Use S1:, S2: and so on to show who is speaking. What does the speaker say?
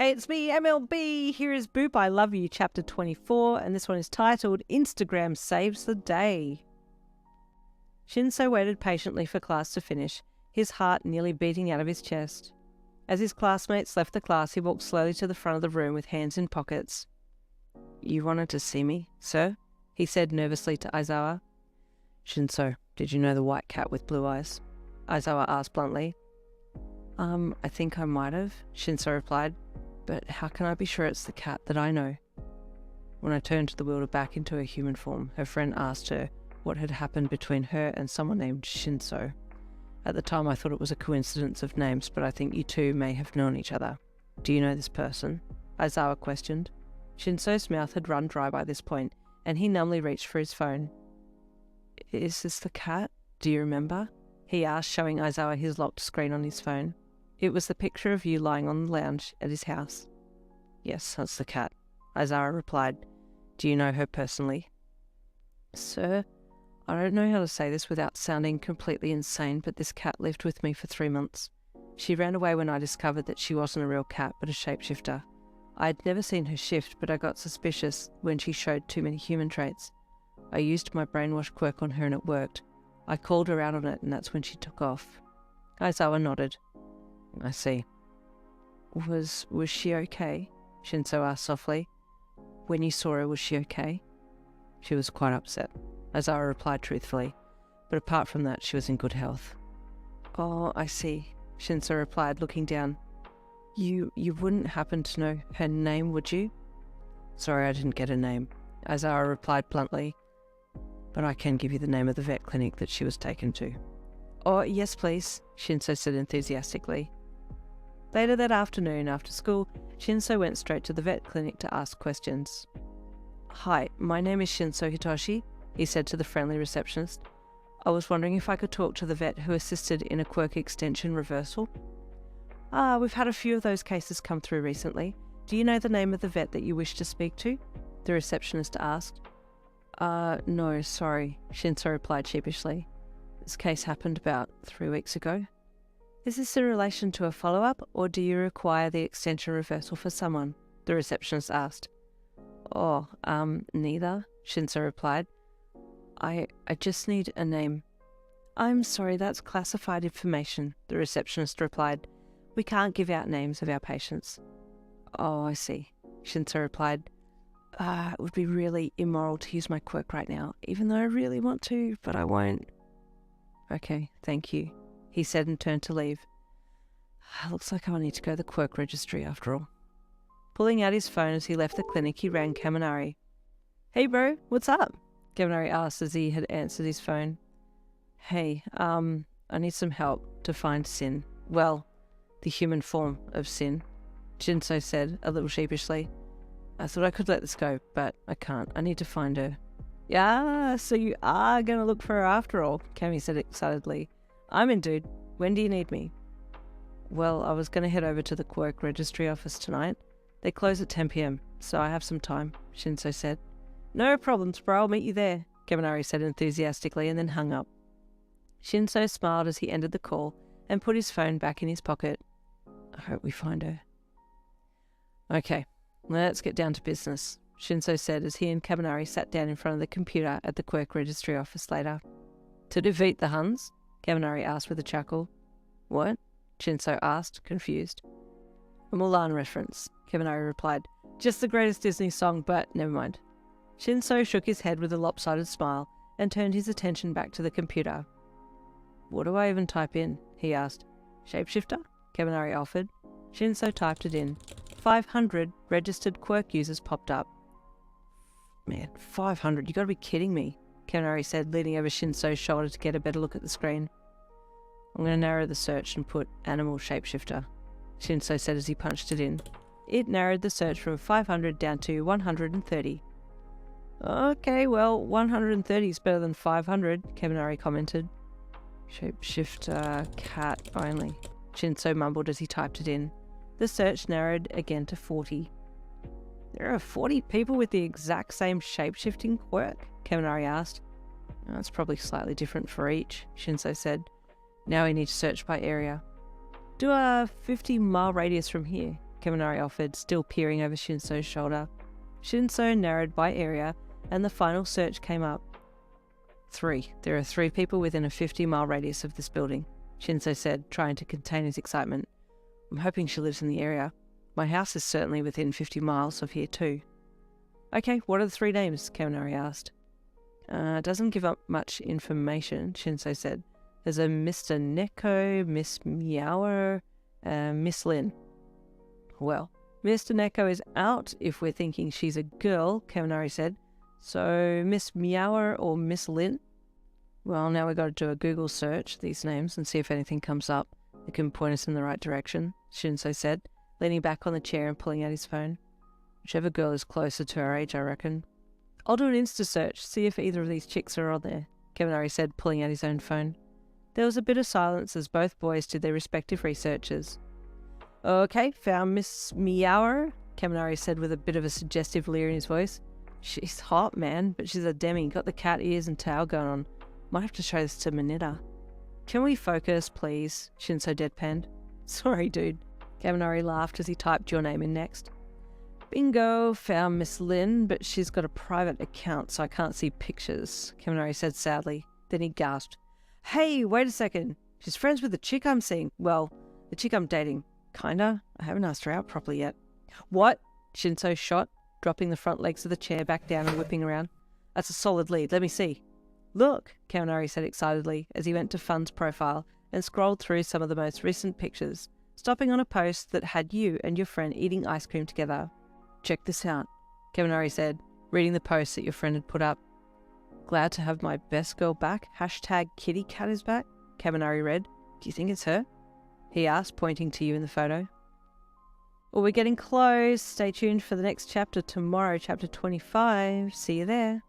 S1: Hey, it's me, MLB. Here is Boop, I Love You, Chapter 24, and this one is titled Instagram Saves the Day. Shinsou waited patiently for class to finish, his heart nearly beating out of his chest. As his classmates left the class, he walked slowly to the front of the room with hands in pockets. "You wanted to see me, sir?" he said nervously to Aizawa. "Shinsou, did you know the white cat with blue eyes?" Aizawa asked bluntly. I think I might have," Shinsou replied. "But how can I be sure it's the cat that I know?" When I turned the wielder back into her human form, her friend asked her what had happened between her and someone named Shinsou. At the time I thought it was a coincidence of names, but I think you two may have known each other. "Do you know this person?" Aizawa questioned. Shinsou's mouth had run dry by this point, and he numbly reached for his phone. "Is this the cat? Do you remember?" he asked, showing Aizawa his locked screen on his phone. It was the picture of you lying on the lounge at his house. "Yes, that's the cat," Aizawa replied. "Do you know her personally?" "Sir, I don't know how to say this without sounding completely insane, but this cat lived with me for 3 months. She ran away when I discovered that she wasn't a real cat but a shapeshifter. I had never seen her shift, but I got suspicious when she showed too many human traits. I used my brainwash quirk on her and it worked. I called her out on it and that's when she took off." Aizawa nodded. "I see." Was she okay?" Shinsou asked softly. "When you saw her, was she okay?" "She was quite upset," Aizawa replied truthfully. "But apart from that, she was in good health." "Oh, I see," Shinsou replied, looking down. You wouldn't happen to know her name, would you?" "Sorry, I didn't get her name," Aizawa replied bluntly. "But I can give you the name of the vet clinic that she was taken to." "Oh, yes, please," Shinsou said enthusiastically. Later that afternoon, after school, Shinsou went straight to the vet clinic to ask questions. "Hi, my name is Shinsou Hitoshi," he said to the friendly receptionist. "I was wondering if I could talk to the vet who assisted in a quirk extension reversal." We've had a few of those cases come through recently. Do you know the name of the vet that you wish to speak to?" the receptionist asked. No, sorry," Shinsou replied sheepishly. "This case happened about 3 weeks ago." "Is this in relation to a follow-up, or do you require the extension reversal for someone?" the receptionist asked. Neither," Shinsou replied. I just need a name." "I'm sorry, that's classified information," the receptionist replied. "We can't give out names of our patients." "Oh, I see," Shinsou replied. It would be really immoral to use my quirk right now, even though I really want to, but I won't." "Okay, thank you," he said and turned to leave. Looks like I need to go to the quirk registry after all." Pulling out his phone as he left the clinic, he rang Kaminari. "Hey bro, what's up?" Kaminari asked as he had answered his phone. "Hey, I need some help to find Sin. Well, the human form of Sin," Shinsou said, a little sheepishly. "I thought I could let this go, but I can't. I need to find her." "Yeah, so you are going to look for her after all," Kami said excitedly. "I'm in, dude. When do you need me?" "Well, I was going to head over to the quirk registry office tonight. They close at 10 p.m, so I have some time," Shinsou said. "No problems, bro. I'll meet you there," Kaminari said enthusiastically and then hung up. Shinsou smiled as he ended the call and put his phone back in his pocket. "I hope we find her." "Okay, let's get down to business," Shinsou said as he and Kaminari sat down in front of the computer at the quirk registry office later. "To defeat the Huns?" Kaminari asked with a chuckle. "What?" Shinsou asked, confused. "A Mulan reference," Kaminari replied. "Just the greatest Disney song, but never mind." Shinsou shook his head with a lopsided smile and turned his attention back to the computer. "What do I even type in?" he asked. "Shapeshifter?" Kaminari offered. Shinsou typed it in. 500 registered quirk users popped up. "Man, 500, you gotta be kidding me," Kaminari said, leaning over Shinsou's shoulder to get a better look at the screen. "I'm going to narrow the search and put animal shapeshifter," Shinsou said as he punched it in. It narrowed the search from 500 down to 130. "Okay, well, 130 is better than 500, Kaminari commented. "Shapeshifter, cat only," Shinsou mumbled as he typed it in. The search narrowed again to 40. "There are 40 people with the exact same shapeshifting quirk?" Kaminari asked. "That's probably slightly different for each," Shinsou said. "Now we need to search by area." "Do a 50-mile radius from here," Kaminari offered, still peering over Shinsou's shoulder. Shinsou narrowed by area, and the final search came up. 3. There are 3 people within a 50-mile radius of this building, Shinsou said, trying to contain his excitement. I'm hoping she lives in the area. My house is certainly within 50 miles of here too. Okay, what are the 3 names? Kaminari asked. Doesn't give up much information, Shinsou said. There's a Mr. Neko, Miss Meower, Miss Lin. Well, Mr. Neko is out if we're thinking she's a girl, Kaminari said. So, Miss Meower or Miss Lin? Well, now we've got to do a Google search, these names, and see if anything comes up that can point us in the right direction, Shinsou said, leaning back on the chair and pulling out his phone. Whichever girl is closer to our age, I reckon. I'll do an Insta search, see if either of these chicks are on there, Kaminari said, pulling out his own phone. There was a bit of silence as both boys did their respective researches. Okay, found Miss Meower, Kaminari said with a bit of a suggestive leer in his voice. She's hot, man, but she's a dheming, got the cat ears and tail going on. Might have to show this to Manita. Can we focus, please? Shinsou deadpanned. Sorry, dude. Kaminari laughed as he typed your name in next. Bingo, found Miss Lin, but she's got a private account, so I can't see pictures, Kaminari said sadly. Then he gasped. Hey, wait a second. She's friends with the chick I'm seeing. Well, the chick I'm dating. Kinda. I haven't asked her out properly yet. What? Shinsou shot, dropping the front legs of the chair back down and whipping around. That's a solid lead. Let me see. Look, Kaminari said excitedly as he went to Fun's profile and scrolled through some of the most recent pictures, stopping on a post that had you and your friend eating ice cream together. Check this out, Kaminari said, reading the post that your friend had put up. Glad to have my best girl back. Hashtag kitty cat is back, Kaminari read. Do you think it's her? He asked, pointing to you in the photo. Well, we're getting close. Stay tuned for the next chapter tomorrow, chapter 25. See you there.